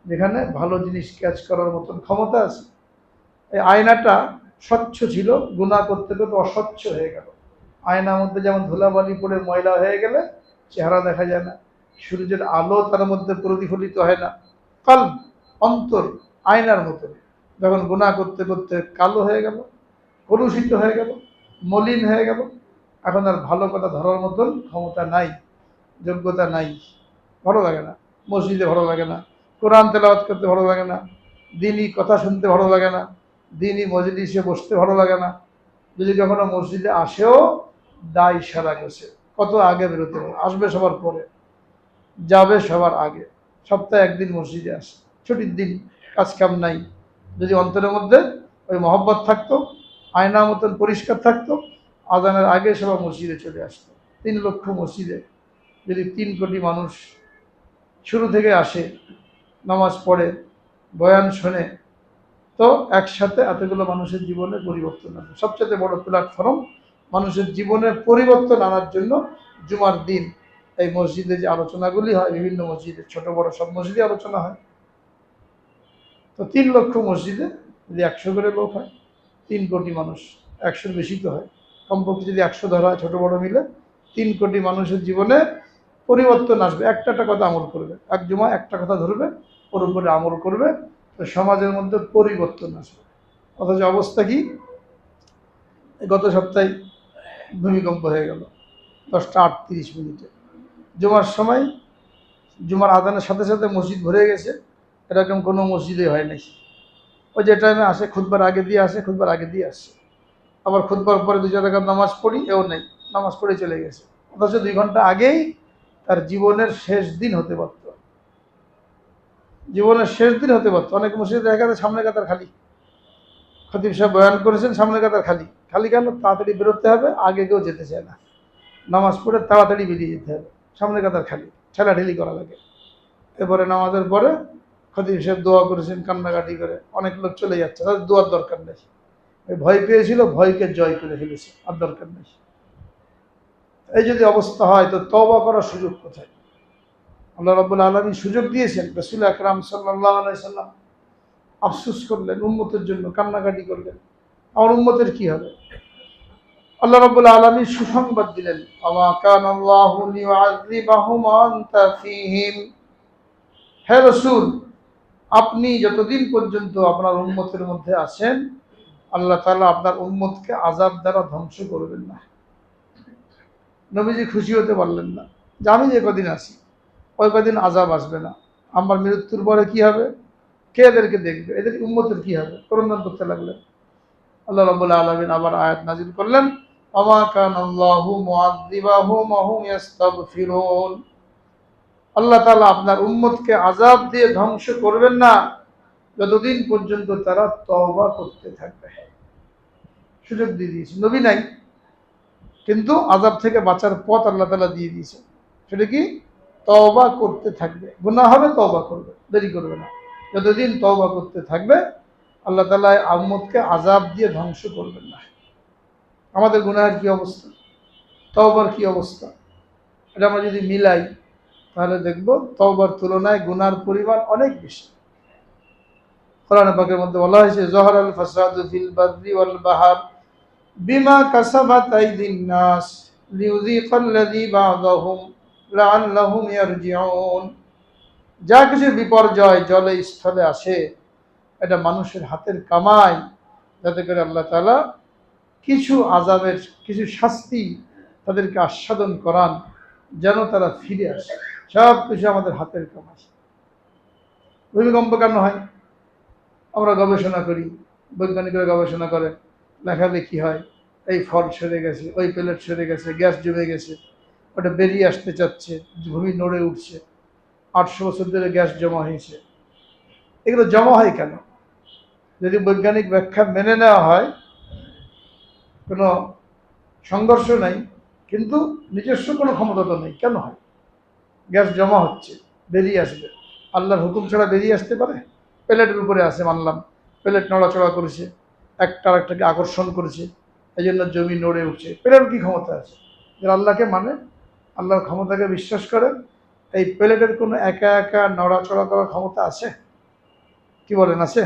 যেখানে ভালো জিনিস ক্যাচ করার মতন ক্ষমতা আছে। এই আয়নাটা স্বচ্ছ ছিল, গুনাহ করতে করতে অস্বচ্ছ হয়ে গেল। আয়নার মধ্যে যেমন ধুলাবালি পড়ে ময়লা হয়ে গেলে চেহারা দেখা যায় না, সূর্যের আলো তার মধ্যে প্রতিফলিত হয় না। কলব, অন্তর আয়নার মতো, যখন গুনাহ করতে করতে কালো হয়ে গেল, কলুষিত হয়ে গেল, মলিন হয়ে গেল, এখন আর ভালো কথা ধরার মতন ক্ষমতা নাই, যোগ্যতা নাই। ভালো লাগে না, মসজিদে ভালো লাগে না, কোরআন তেলাওয়াত করতে ভালো লাগে না, দ্বীনি কথা শুনতে ভালো লাগে না, দ্বীনি মজলিসে বসতে ভালো লাগে না। যদি কখনো মসজিদে আসেও দায় সারা গেছে, কত আগে বেরোতে হবে, আসবে সবার পরে, যাবে সবার আগে। সপ্তাহে একদিন মসজিদে আসে, ছুটির দিন, কাজ কাম নাই। যদি অন্তরের মধ্যে ওই মহব্বত থাকতো, আয়নার মতন পরিষ্কার থাকতো, আজানের আগে সবাই মসজিদে চলে আসতো। 3 লক্ষ মসজিদে যদি 3 কোটি মানুষ শুরু থেকে আসে, নামাজ পড়ে, বয়ান শোনে, তো একসাথে এতগুলো মানুষের জীবনে পরিবর্তন আসবে। সবচেয়ে বড় প্ল্যাটফর্ম মানুষের জীবনে পরিবর্তন আনার জন্য জুমার দিন এই মসজিদে যে আলোচনাগুলি হয়, বিভিন্ন মসজিদে, ছোট বড় সব মসজিদে আলোচনা হয়। তো 3 লক্ষ মসজিদে যদি 100 করে লোক হয়, 3 কোটি মানুষ, 100-র বেশি তো হয়, কমপক্ষে যদি 100 ধরা হয় ছোট বড় মিলে, 3 কোটি মানুষের জীবনে পরিবর্তন আসবে। একটা কথা আমল করবে, এক জুমা একটা কথা ধরবে, ওর উপরে আমল করবে, তো সমাজের মধ্যে পরিবর্তন আসবে। অথচ অবস্থা কি, গত সপ্তাহে ভূমিকম্প হয়ে গেল 10টা 38 মিনিটে। জুমার সময়, জুমার আজানের সাথে সাথে মসজিদ ভরে গেছে, এরকম কোনো মসজিদে হয় নাই। ওই যে টাইমে আসে খুতবার আগে দিয়ে আসে, খুতবার আগে দিয়ে আসে, আবার খুতবার পরে 2 রাকাত নামাজ পড়ি, এও নেই, নামাজ পড়ে চলে গেছে। অথচ 2 ঘন্টা আগেই তার জীবনের শেষ দিন হতে পারত, জীবনের শেষ দিন হতে পারত। অনেক মসজিদে দেখা যায় সামনে কাতার খালি, খতিব সাহেব বয়ান করেছেন, সামনে কাতার খালি। খালি কেন? তাড়াতাড়ি বেরোতে হবে, আগে কেউ যেতে চায় না, নামাজ পড়ে তাড়াতাড়ি বেরিয়ে যেতে হবে, সামনে কাতার খালি, ঠেলাঠেলি করা লাগে। এরপরে নামাজের পরে খতিব সাহেব দোয়া করেছেন কান্নাকাটি করে, অনেক লোক চলে যাচ্ছে, তাদের দোয়ার দরকার নেই, ওই ভয় পেয়েছিল, ভয়কে জয় করে ফেলেছে, আর দরকার নেই। এই যদি অবস্থা হয়, তো তওবা করার সুযোগ কোথায়? আল্লাহ রাব্বুল আলামিন সুযোগ দিয়েছেন, রাসূল আকরাম সাল্লাল্লাহু আলাইহি সাল্লাম আফসোস করলেন, উম্মতের জন্য কান্নাকাটি করলেন, আমার উম্মতের কি হবে? আল্লাহ রাব্বুল আলামিন সুসংবাদ দিলেন, আমা কানাল্লাহু লিউআযিবাহুম ওয়া আনতা ফীহিম। হে রাসূল, আপনি যতদিন পর্যন্ত আপনার উম্মতের মধ্যে আছেন, আল্লাহ তাআলা আপনার উম্মতকে আযাব দ্বারা ধ্বংস করবেন না। নবীজি খুশি হতে পারলেন না যে আমি যে কদিন আছি ওই কদিন আযাব আসবে না, আমার মৃত্যুর পরে কি হবে, কে এদেরকে দেখবে, এদের উম্মতের কি হবে, ক্রন্দন করতে লাগলেন। আল্লাহ রাব্বুল আলামিন আবার আয়াত নাযিল করলেন, ওমা কানাল্লাহু মুআযিবাহুম ওয়া হুম ইস্তাগফিরুন। আল্লাহ তাআলা আপনার উম্মতকে আযাব দিয়ে ধ্বংস করবেন না যতদিন পর্যন্ত তারা তওবা করতে থাকবে। সুযোগ দিয়ে দিয়েছে, নবী নাই, কিন্তু আযাব থেকে বাঁচার পথ আল্লাহ তাআলা দিয়ে দিয়েছে। সেটা কি? তওবা করতে থাকবে, গুনাহ হবে তওবা করবে, দেরি করবে না। যতদিন তওবা করতে থাকবে আল্লাহ তাআলা উম্মতকে আযাব দিয়ে ধ্বংস করবেন না। আমাদের গুনাহের কি অবস্থা, তওবার কি অবস্থা, এটা আমরা যদি মিলাই, তাহলে দেখবো তওবার তুলনায় গুনার পরিমাণ অনেক বেশি। কোরআন পাকের মধ্যে বলা হয়েছে, যহরাল ফাসাদু ফিল বাররি ওয়াল বাহর বিমা কাসাবাত আইদিন নাস লিইউযিকাল্লাযী বা'দাহুম লাআল্লাহুম ইয়ারজিউন। যা কিছু বিপর্যয় জলে স্থলে আসে, এটা মানুষের হাতের কামাই, যাতে করে আল্লাহ তাআলা কিছু আযাবের, কিছু শাস্তি তাদেরকে আস্বাদন করান, যেন তারা ফিরে আসে। সব কিছু আমাদের হাতের কামাই। ভূমিকম্প কেন হয়? আমরা গবেষণা করি, বৈজ্ঞানিকরা গবেষণা করে, লেখালেখি হয়, এই ফল সরে গেছে, ওই প্লেট সরে গেছে, গ্যাস জমে গেছে, ওটা বেরিয়ে আসতে চাচ্ছে, ভূমি নড়ে উঠছে, 800 বছর ধরে গ্যাস জমা হয়েছে। এগুলো জমা হয় কেন? যদি বৈজ্ঞানিক ব্যাখ্যা মেনে নেওয়া হয়, কোনো সংঘর্ষ নাই, কিন্তু নিজস্ব কোনো ক্ষমতা তো নেই, কেন হয়? গ্যাস জমা হচ্ছে, বেরিয়ে আসবে, আল্লাহর হুকুম ছাড়া বেরিয়ে আসতে পারে? প্লেটের উপরে আছে মানলাম, প্লেট নড়াচড়া করেছে, একটা আরেকটাকে আকর্ষণ করেছে, এই জন্য জমি নড়ে উঠছে। প্লেটের কি ক্ষমতা আছে? যারা আল্লাহকে মানে, আল্লাহর ক্ষমতাকে বিশ্বাস করে, এই প্লেটের কোনো একা একা নড়াচড়া করার ক্ষমতা আছে? কি বলেন, আছে?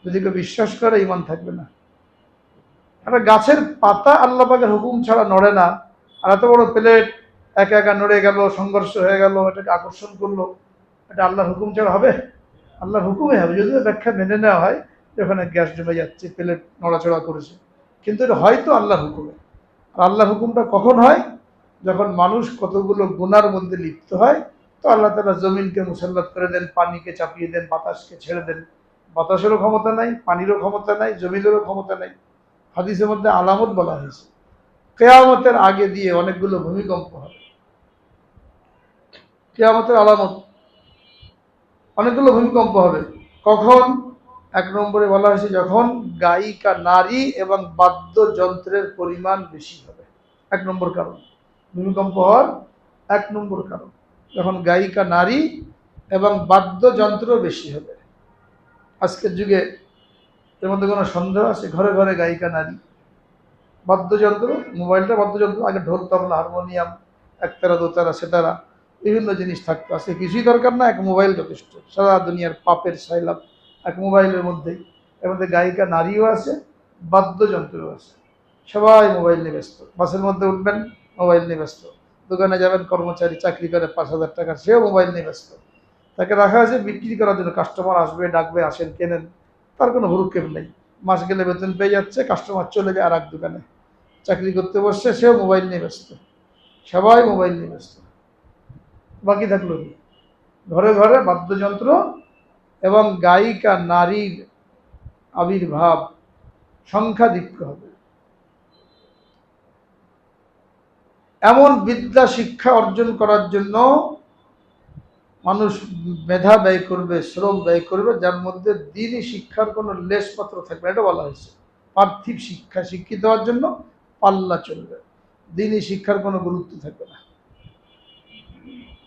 যদি কেউ বিশ্বাস করে, ঈমান থাকবে না। একটা গাছের পাতা আল্লাহ পাকের হুকুম ছাড়া নড়ে না, আর এত বড় প্লেট একা একা নড়ে গেল, সংঘর্ষ হয়ে গেল, এটাকে আকর্ষণ করলো, এটা আল্লাহর হুকুম ছাড়া হবে? আল্লাহর হুকুমে হবে, যদিও ব্যাখ্যা মেনে নেওয়া হয় যে ওখানে গ্যাস জমে যাচ্ছে, প্লেট নড়াচড়া করেছে, কিন্তু এটা হয়তো আল্লাহর হুকুমে। আর আল্লাহর হুকুমটা কখন হয়? যখন মানুষ কতগুলো গুনার মধ্যে লিপ্ত হয়, তো আল্লাহ তাআলা জমিনকে মুসাল্লাত করে দেন, পানিকে চাপিয়ে দেন, বাতাসকে ছেড়ে দেন। বাতাসেরও ক্ষমতা নাই, পানিরও ক্ষমতা নাই, জমিনেরও ক্ষমতা নাই। হাদিসের মধ্যে আলামত বলা হয়েছে, কিয়ামতের আগে দিয়ে অনেকগুলো ভূমিকম্প হবে। কিয়ামতের আলামত, অনেকগুলো ভূমিকম্প হবে। কখন? 1 নম্বরে বলা হয়েছে, যখন গায়িকা নারী এবং বাদ্যযন্ত্রের পরিমাণ বেশি হবে। 1 নম্বর কারণ ভূমিকম্প হওয়ার 1 নম্বর কারণ, যখন গায়িকা নারী এবং বাদ্যযন্ত্র বেশি হবে। আজকের যুগে এর মধ্যে কোনো সন্দেহ আছে? ঘরে ঘরে গায়িকা নারী, বাদ্যযন্ত্র, মোবাইলটা বাদ্যযন্ত্র। আগে ঢোল, তবলা, হারমোনিয়াম, একতারা, দোতারা, সেতারা, বিভিন্ন জিনিস থাকতো। আজকে কিছুই দরকার না, এক মোবাইল যথেষ্ট। সারা দুনিয়ার পাপের সাইলাব এক মোবাইলের মধ্যেই। এর মধ্যে গায়িকা নারীও আছে, বাদ্যযন্ত্রও আছে। সবাই মোবাইল নিয়ে ব্যস্ত। বাসের মধ্যে উঠবেন, মোবাইল নিয়ে ব্যস্ত। দোকানে যাবেন, কর্মচারী চাকরি করে 5,000 টাকা, সেও মোবাইল নিয়ে ব্যস্ত। তাকে রাখা আছে বিক্রি করার জন্য, কাস্টমার আসবে, ডাকবে, আসেন, কেনেন, তার কোনো ভ্রুক্ষেপ নেই। মাস গেলে বেতন পেয়ে যাচ্ছে, কাস্টমার চলে যায় আর এক দোকানে, চাকরি করতে বসছে, সেও মোবাইল নিয়ে ব্যস্ত। সবাই মোবাইল নিয়ে ব্যস্ত। বাকি থাকলো কি? ঘরে ঘরে বাদ্যযন্ত্র এবং গায়িকা নারীর আবির্ভাব, সংখ্যাধিক্য হবে। এমন বিদ্যা শিক্ষা অর্জন করার জন্য মানুষ মেধা ব্যয় করবে, শ্রম ব্যয় করবে, যার মধ্যে দ্বীনি শিক্ষার কোনো লেশমাত্র থাকবে। এটা বলা হয়েছে, পার্থিব শিক্ষা শিক্ষিত হওয়ার জন্য পাল্লা চলবে, দ্বীনি শিক্ষার কোনো গুরুত্ব থাকবে না।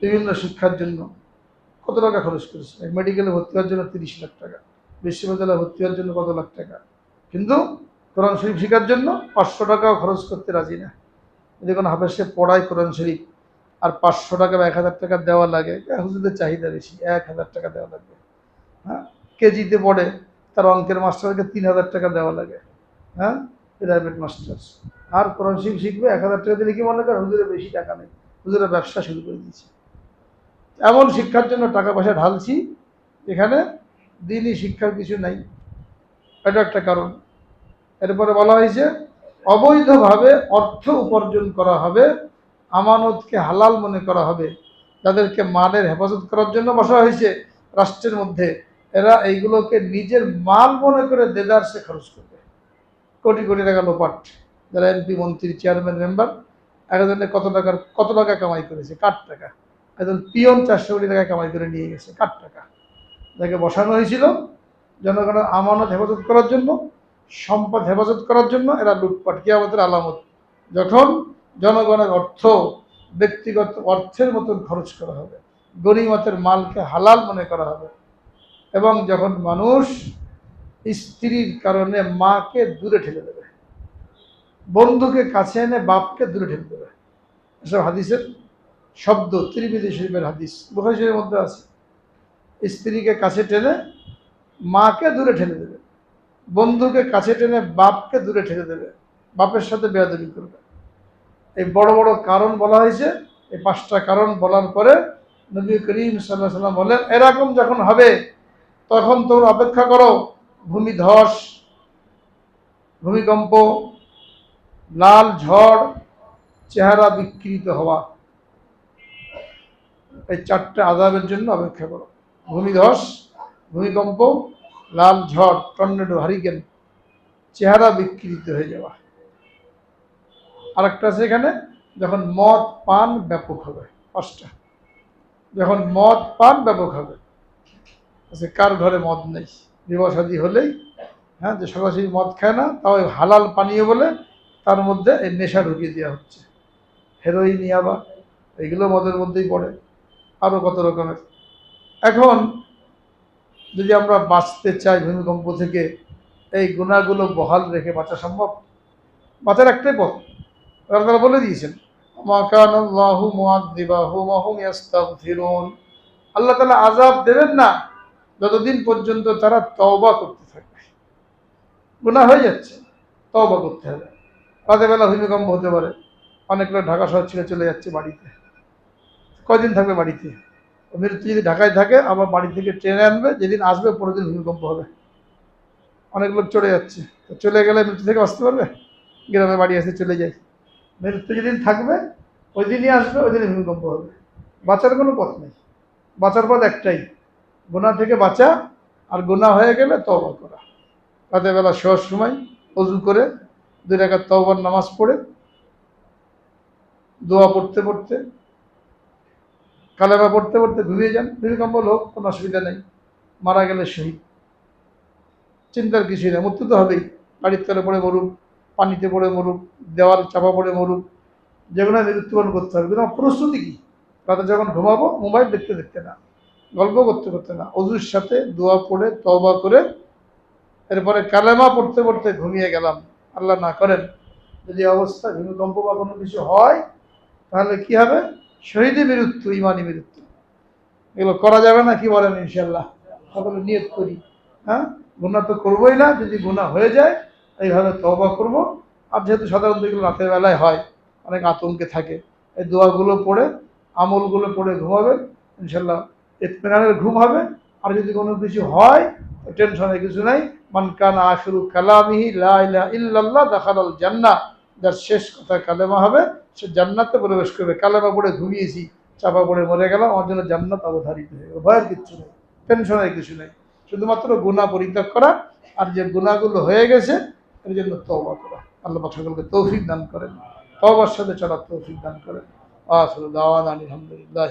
বিভিন্ন শিক্ষার জন্য কত টাকা খরচ করেছে? মেডিকেলে ভর্তি হওয়ার জন্য 30 লাখ টাকা, বিশ্ববিদ্যালয়ে ভর্তি হওয়ার জন্য কত লাখ টাকা, কিন্তু কোরআন শরীফ শেখার জন্য 500 টাকাও খরচ করতে রাজি না। যদি কোনো হাফেজে পড়ায় কোরআন শরীফ, আর 500 টাকা বা 1000 টাকা দেওয়া লাগে, হুজুরদের চাহিদা বেশি, 1000 টাকা দেওয়া লাগবে। হ্যাঁ, কেজিতে পড়ে, তার অঙ্কের মাস্টারকে 3000 টাকা দেওয়া লাগে। হ্যাঁ, প্রাইভেট মাস্টার। আর কোরআন শরীফ শিখবে 1000 টাকা দিলে কি মনে করে হুজুরের বেশি টাকা নেই, হুজুরের ব্যবসা শুরু করে দিয়েছে। এমন শিক্ষার জন্য টাকা পয়সা ঢালছি এখানে দ্বীনি শিক্ষার কিছু নাই। এটা একটা কারণ। এরপরে বলা হয়েছে, অবৈধভাবে অর্থ উপার্জন করা হবে, আমানতকে হালাল মনে করা হবে। যাদেরকে মালের হেফাজত করার জন্য বসা হয়েছে রাষ্ট্রের মধ্যে, এরা এইগুলোকে নিজের মাল মনে করে দেদারসে খরচ করবে। কোটি কোটি টাকা লোপাট। যারা এমপি, মন্ত্রী, চেয়ারম্যান, মেম্বার, একজনে কত টাকা কামাই করেছে, কার টাকা? একজন পিয়ন 400 কোটি টাকা কামাই করে নিয়ে গেছে, কার টাকা? যাকে বসানো হয়েছিল জনগণের আমানত হেফাজত করার জন্য, সম্পদ হেফাজত করার জন্য, এরা লুটপাট। কিয়ামতের আলামত, যখন জনগণের অর্থ ব্যক্তিগত অর্থের মতন খরচ করা হবে, গনিমতের মালকে হালাল মনে করা হবে, এবং যখন মানুষ স্ত্রীর কারণে মাকে দূরে ঠেলে দেবে, বন্ধুকে কাছে এনে বাপকে দূরে ঠেলে দেবে। এসব হাদিসের শব্দ তিরমিজি শরীফের হাদিস, বুখারী শরীফের মধ্যে আছে। স্ত্রীকে কাছে টেনে মাকে দূরে ঠেলে দেবে, বন্ধুকে কাছে টেনে বাপকে দূরে ঠেলে দেবে, বাপের সাথে বেয়াদবি করবে। এই বড় বড় কারণ বলা হয়েছে। এই 5টা কারণ বলার পরে নবী করিম সাল্লাল্লাহু আলাইহি ওয়াসাল্লাম বলেন, এরকম যখন হবে তখন তোমরা অপেক্ষা করো ভূমিধস, ভূমিকম্প, লাল ঝড়, চেহারা বিকৃত হওয়া। এই 4টা আযাবের জন্য অপেক্ষা করো। ভূমিধস, ভূমিকম্প, লাল ঝড়, টর্নেডো, হারিকেন, চেহারা বিকৃত হয়ে যাওয়া। আরেকটা আছে এখানে, যখন মদ পান ব্যাপক হবে। 5টা, যখন মদ পান ব্যাপক হবে। আচ্ছা, কার ঘরে মদ নেই? বিবাহ শাদী হলেই, হ্যাঁ, যে সরাসরি মদ খায় না, তাও হালাল পানীয় বলে তার মধ্যে এই নেশা ঢুকিয়ে দেওয়া হচ্ছে। হেরোইন, ইয়াবা, এগুলো মদের মধ্যেই পড়ে, আরও কত রকমের। এখন যদি আমরা বাঁচতে চাই ভূমিকম্প থেকে, এই গুণাগুলো বহাল রেখে বাঁচা সম্ভব? বাঁচার একটাই পথ, আল্লাহ তাআলা বলে দিয়েছেন, মা কানা আল্লাহু মুআযযিবাহুম ওয়া হুম ইস্তাগফিরুন। আল্লাহ তাআলা আযাব দেবেন না যতদিন পর্যন্ত তারা তওবা করতে থাকবে। গুনাহ হয়ে যাচ্ছে, তওবা করতে হবে। রাতের বেলা ভূমিকম্প হতে পারে, অনেক লোক ঢাকা শহর ছেড়ে চলে যাচ্ছে বাড়িতে। কয়দিন থাকবে বাড়িতে? মৃত্যু যদি ঢাকায় থাকে, আবার বাড়ি থেকে ট্রেনে আনবে, যেদিন আসবে পরের দিন ভূমিকম্প হবে। অনেক লোক চলে যাচ্ছে, তো চলে গেলে মৃত্যু থেকে বাঁচতে পারবে? গ্রামে বাড়ি আসতে চলে যায়, মৃত্যু যেদিন থাকবে ওই দিনই আসবে, ওই দিনই ভূমিকম্প হবে। বাঁচার কোনো পথ নেই। বাঁচার পথ একটাই, গুনাহ থেকে বাঁচা, আর গুনাহ হয়ে গেলে তওবা করা। রাতের বেলা শোয়ার সময় ওযু করে 2 রাকাত তওবার নামাজ পড়ে, দোয়া পড়তে পড়তে, কালেমা পড়তে পড়তে ঘুমিয়ে যান। ভূমিকম্প হোক, কোনো অসুবিধা নেই। মারা গেলে শহীদ, চিন্তার কিছুই নেই। মৃত্যু তো হবেই, গাড়ির তলে পড়ে মরুক, পানিতে পড়ে মরুক, দেওয়াল চাপা পড়ে মরুক, যেগুলো মৃত্যুবরণ করতে হবে। কিন্তু আমার প্রস্তুতি কি? রাতে যখন ঘুমাবো মোবাইল দেখতে দেখতে না, গল্প করতে করতে না, ওযুর সাথে দোয়া পড়ে তওবা করে, এরপরে কালেমা পড়তে পড়তে ঘুমিয়ে গেলাম। আল্লাহ না করেন যদি অবস্থা ভূমিকম্প বা কোনো কিছু হয়, তাহলে কি হবে? শহীদী মৃত্যু, ইমানি মৃত্যু। এগুলো করা যাবে না, কি বলেন? ইনশাল্লাহ সকলে নিয়ত করি। হ্যাঁ, গুনাহ তো করবোই না। যদি গুনাহ হয়ে যায় এইভাবে তওবা করব। আর যেহেতু সাধারণত এগুলো রাতের বেলায় হয়, অনেক আতঙ্কে থাকে, এই দোয়াগুলো পড়ে, আমলগুলো পড়ে ঘুমাবেন, ইনশাল্লাহ ইত্মিনানের ঘুম হবে। আর যদি কোনো কিছু হয়, টেনশনের কিছু নাই। মান কানা আখিরু কালামিহি লা ইলাহা ইল্লাল্লাহ দাখালাল জান্নাহ। যার শেষ কথা কালেমা হবে, সে জান্নাতে প্রবেশ করবে। কালেমা পড়ে ঘুমিয়েছি, চাপা পড়ে মরে গেলাম, আমার জন্য জান্নাত অবধারিত হয়ে গেল। ভয়ের কিচ্ছু নেই, টেনশনের কিছু নেই। শুধুমাত্র গুনাহ পরিত্যাগ করা, আর যে গুনাহগুলো হয়ে গেছে এর জন্য তওবা করা। আল্লাহ পাক সকলকে তৌফিক দান করেন, তওবার সাথে চলার তৌফিক দান করেন। আখিরু দাওয়ানা আলহামদুলিল্লাহ।